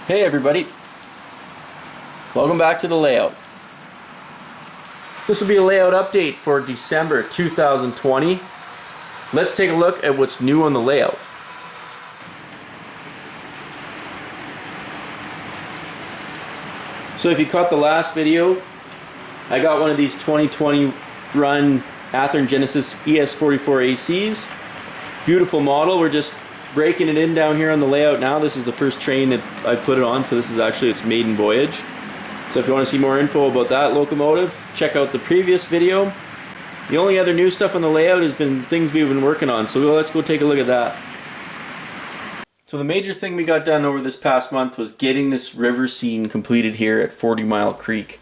Hey everybody, welcome back to the layout. This will be a layout update for December 2020. Let's take a look at what's new on the layout. So if you caught the last video, I got one of these 2020 run Athearn Genesis ES44 ACs. Beautiful model. We're just breaking it in down here on the layout now. This is the first train that I put it on, so this is actually its maiden voyage. So if you want to see more info about that locomotive, check out the previous video. The only other new stuff on the layout has been things we've been working on, so let's go take a look at that. So the major thing we got done over this past month was getting this river scene completed here at 40 Mile Creek.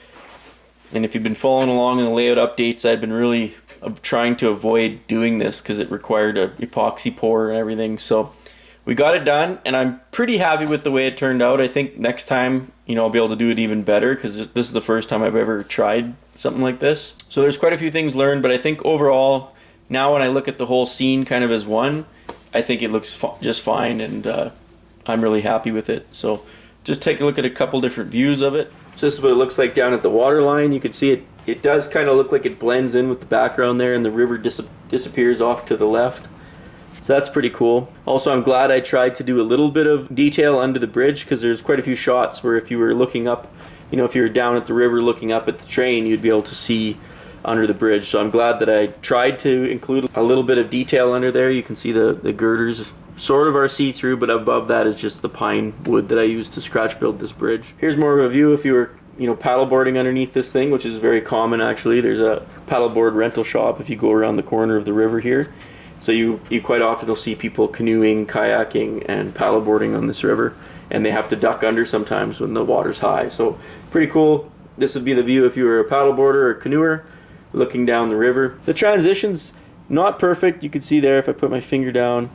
And if you've been following along in the layout updates, I've been really trying to avoid doing this because it required an epoxy pour and everything. So we got it done, and I'm pretty happy with the way it turned out. I think next time, I'll be able to do it even better because this is the first time I've ever tried something like this. So there's quite a few things learned, but I think overall, now when I look at the whole scene kind of as one, I think it looks just fine, and I'm really happy with it. So just take a look at a couple different views of it. So this is what it looks like down at the water line. You can see it does kind of look like it blends in with the background there, and the river disappears off to the left. So that's pretty cool. Also, I'm glad I tried to do a little bit of detail under the bridge, because there's quite a few shots where if you were looking up, if you were down at the river looking up at the train, you'd be able to see under the bridge. So I'm glad that I tried to include a little bit of detail under there. You can see the girders sort of are see-through, but above that is just the pine wood that I used to scratch build this bridge. Here's more of a view if you were paddleboarding underneath this thing, which is very common actually. There's a paddleboard rental shop if you go around the corner of the river here. So you quite often will see people canoeing, kayaking, and paddleboarding on this river, and they have to duck under sometimes when the water's high. So pretty cool. This would be the view if you were a paddleboarder or a canoeer looking down the river. The transition's not perfect. You can see there if I put my finger down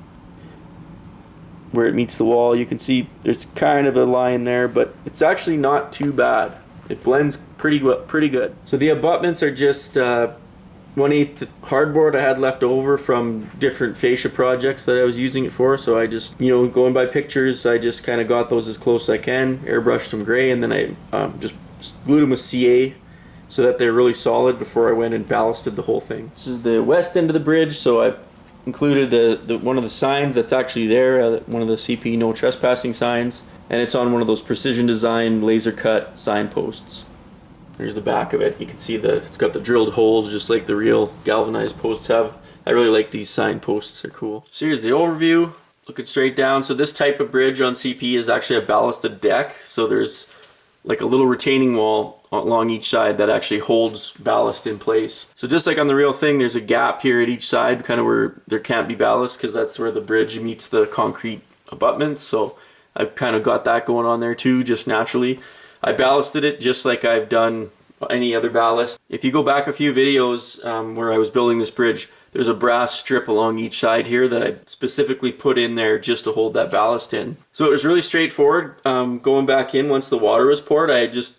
where it meets the wall, you can see there's kind of a line there, but it's actually not too bad. It blends pretty good. So the abutments are just 1/8 hardboard I had left over from different fascia projects that I was using it for. So I just, going by pictures, I just kind of got those as close as I can, airbrushed them gray, and then I just glued them with CA so that they're really solid before I went and ballasted the whole thing. This is the west end of the bridge, so I included one of the signs that's actually there, one of the CP no trespassing signs, and it's on one of those precision designed laser cut signposts. There's the back of it. You can see it's got the drilled holes just like the real galvanized posts have. I really like these signposts, they're cool. So here's the overview, looking straight down. So this type of bridge on CP is actually a ballasted deck, so there's like a little retaining wall along each side that actually holds ballast in place. So just like on the real thing, there's a gap here at each side, kind of where there can't be ballast because that's where the bridge meets the concrete abutments. So I've kind of got that going on there too, just naturally. I ballasted it just like I've done any other ballast. If you go back a few videos where I was building this bridge, there's a brass strip along each side here that I specifically put in there just to hold that ballast in. So it was really straightforward. Going back in once the water was poured, I just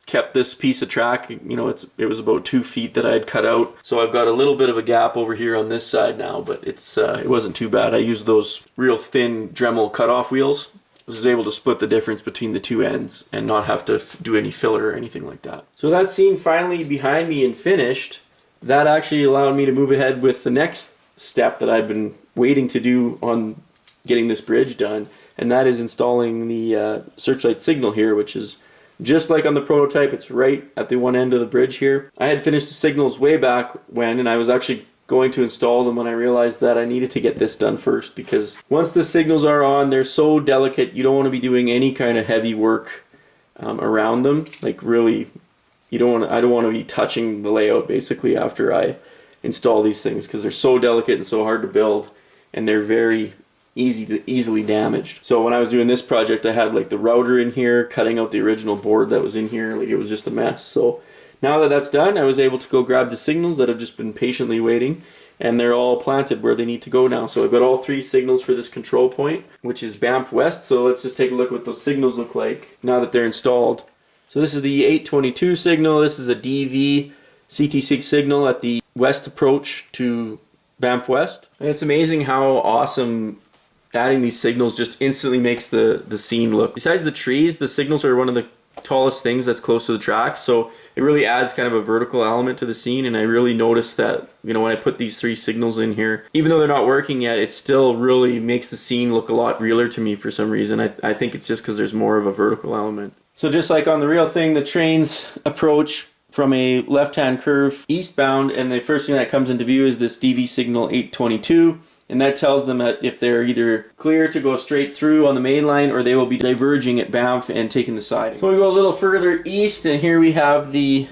kept this piece of track. It was about 2 feet that I had cut out. So I've got a little bit of a gap over here on this side now, but it wasn't too bad. I used those real thin Dremel cutoff wheels. I was able to split the difference between the two ends and not have to do any filler or anything like that. So that scene finally behind me and finished. That actually allowed me to move ahead with the next step that I've been waiting to do on getting this bridge done, and that is installing the Searchlight signal here, which is just like on the prototype. It's right at the one end of the bridge here. I had finished the signals way back when, and I was actually going to install them when I realized that I needed to get this done first, because once the signals are on, they're so delicate, you don't want to be doing any kind of heavy work around them. Like really, I don't want to be touching the layout basically after I install these things, because they're so delicate and so hard to build, and they're very easily damaged. So when I was doing this project, I had like the router in here, cutting out the original board that was in here. Like it was just a mess. So now that that's done, I was able to go grab the signals that have just been patiently waiting, and they're all planted where they need to go now. So I've got all 3 signals for this control point, which is Banff West. So let's just take a look at what those signals look like now that they're installed. So this is the 822 signal. This is a DV CT6 signal at the west approach to Banff West. And it's amazing how awesome adding these signals just instantly makes the scene look. Besides the trees, the signals are one of the tallest things that's close to the track, so it really adds kind of a vertical element to the scene. And I really noticed that, you know, when I put these 3 signals in here, even though they're not working yet, it still really makes the scene look a lot realer to me for some reason. I think it's just because there's more of a vertical element. So just like on the real thing, the trains approach from a left-hand curve eastbound, and the first thing that comes into view is this DV signal 822, and that tells them that if they're either clear to go straight through on the main line, or they will be diverging at Banff and taking the siding. So we go a little further east, and here we have the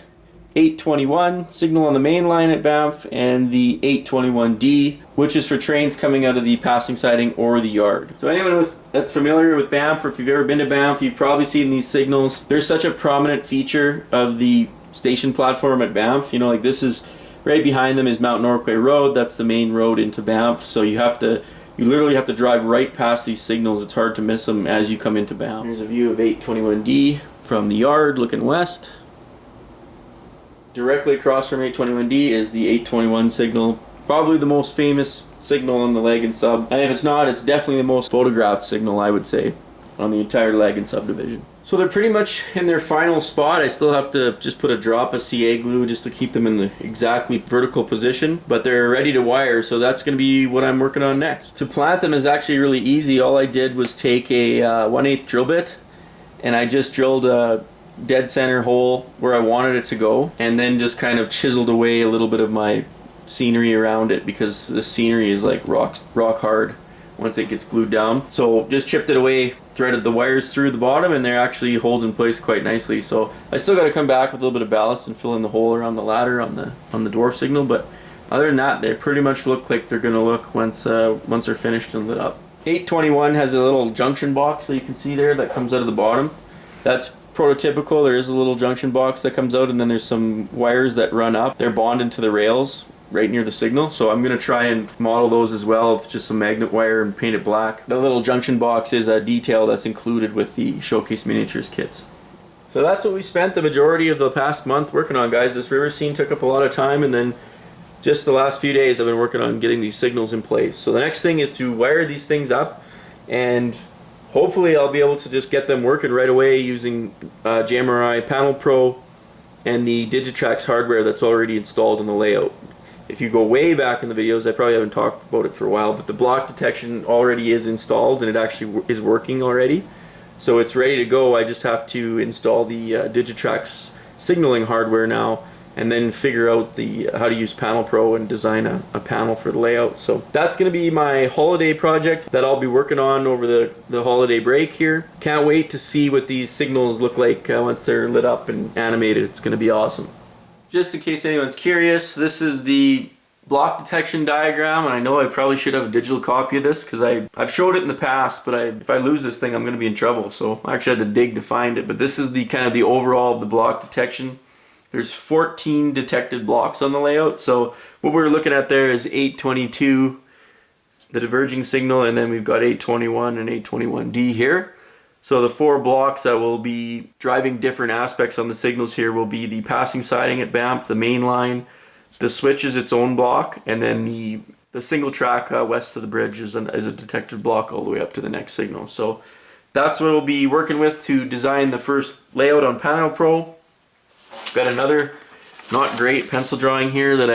821 signal on the main line at Banff, and the 821D, which is for trains coming out of the passing siding or the yard. So anyone that's familiar with Banff, or if you've ever been to Banff, you've probably seen these signals. They're such a prominent feature of the station platform at Banff. You know, like this is right behind them is Mount Norquay Road. That's the main road into Banff. So you literally have to drive right past these signals. It's hard to miss them as you come into Banff. Here's a view of 821D from the yard looking west. Directly across from 821D is the 821 signal. Probably the most famous signal on the leg and sub. And if it's not, it's definitely the most photographed signal, I would say, on the entire leg and subdivision. So they're pretty much in their final spot. I still have to just put a drop of CA glue just to keep them in the exactly vertical position, but they're ready to wire, so that's going to be what I'm working on next. To plant them is actually really easy. All I did was take a 1/8 drill bit, and I just drilled a dead center hole where I wanted it to go, and then just kind of chiseled away a little bit of my scenery around it, because the scenery is like rock hard once it gets glued down. So just chipped it away, threaded the wires through the bottom, and they're actually hold in place quite nicely. So I still got to come back with a little bit of ballast and fill in the hole around the ladder on the dwarf signal, but other than that, they pretty much look like they're going to look once they're finished and lit up. 821 has a little junction box that you can see there that comes out of the bottom. That's prototypical. There is a little junction box that comes out, and then there's some wires that run up. They're bonded to the rails right near the signal, so I'm going to try and model those as well with just some magnet wire and paint it black. The little junction box is a detail that's included with the Showcase Miniatures kits. So that's what we spent the majority of the past month working on, guys. This river scene took up a lot of time, and then just the last few days I've been working on getting these signals in place. So the next thing is to wire these things up, and hopefully I'll be able to just get them working right away using JMRI Panel Pro and the Digitrax hardware that's already installed in the layout. If you go way back in the videos, I probably haven't talked about it for a while, but the block detection already is installed, and it actually is working already. So it's ready to go. I just have to install the Digitrax signaling hardware now, and then figure out how to use Panel Pro and design a panel for the layout. So that's going to be my holiday project that I'll be working on over the holiday break here. Can't wait to see what these signals look like once they're lit up and animated. It's going to be awesome. Just in case anyone's curious, this is the block detection diagram, and I know I probably should have a digital copy of this because I've showed it in the past, but if I lose this thing, I'm going to be in trouble. So I actually had to dig to find it. But this is the kind of the overall of the block detection. There's 14 detected blocks on the layout. So what we're looking at there is 822, the diverging signal, and then we've got 821 and 821D here. So the 4 blocks that will be driving different aspects on the signals here will be the passing siding at Banff, the main line, the switch is its own block, and then the single track west of the bridge is a detected block all the way up to the next signal. So that's what we'll be working with to design the first layout on Panel Pro. Got another not great pencil drawing here that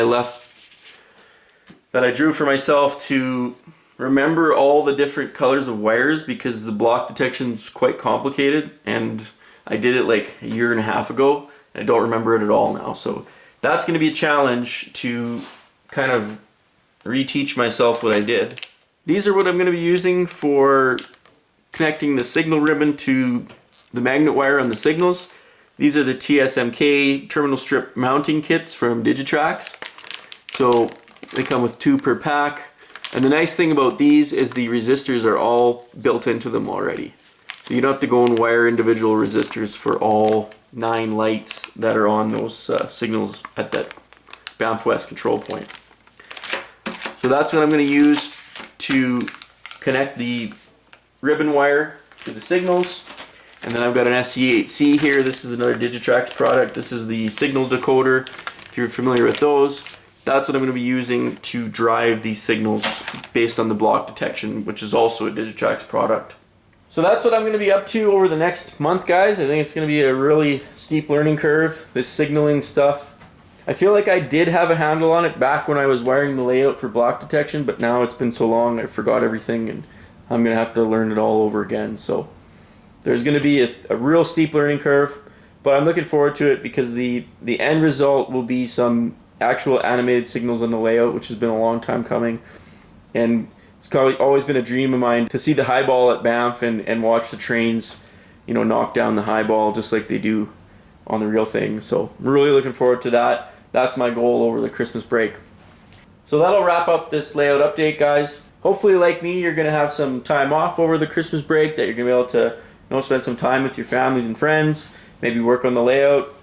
I drew for myself to remember all the different colors of wires, because the block detection is quite complicated, and I did it like a year and a half ago, and I don't remember it at all now. So that's going to be a challenge to kind of reteach myself what I did. These are what I'm going to be using for connecting the signal ribbon to the magnet wire on the signals. These are the TSMK terminal strip mounting kits from Digitrax. So they come with 2 per pack. And the nice thing about these is the resistors are all built into them already. So you don't have to go and wire individual resistors for all 9 lights that are on those signals at that Banff West control point. So that's what I'm going to use to connect the ribbon wire to the signals. And then I've got an SC8C here. This is another Digitrax product. This is the signal decoder, if you're familiar with those. That's what I'm going to be using to drive these signals based on the block detection, which is also a Digitrax product. So that's what I'm going to be up to over the next month, guys. I think it's going to be a really steep learning curve, this signaling stuff. I feel like I did have a handle on it back when I was wiring the layout for block detection, but now it's been so long I forgot everything and I'm going to have to learn it all over again. So there's going to be a real steep learning curve, but I'm looking forward to it because the end result will be some actual animated signals on the layout, which has been a long time coming. And it's always been a dream of mine to see the highball at Banff and watch the trains, you know, knock down the highball just like they do on the real thing. So I'm really looking forward to that. That's my goal over the Christmas break. So that'll wrap up this layout update, guys. Hopefully, like me, you're going to have some time off over the Christmas break, that you're going to be able to, you know, spend some time with your families and friends, maybe work on the layout,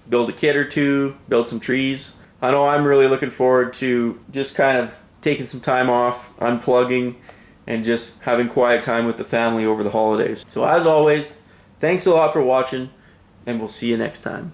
build a kit or two, build some trees. I know I'm really looking forward to just kind of taking some time off, unplugging, and just having quiet time with the family over the holidays. So as always, thanks a lot for watching, and we'll see you next time.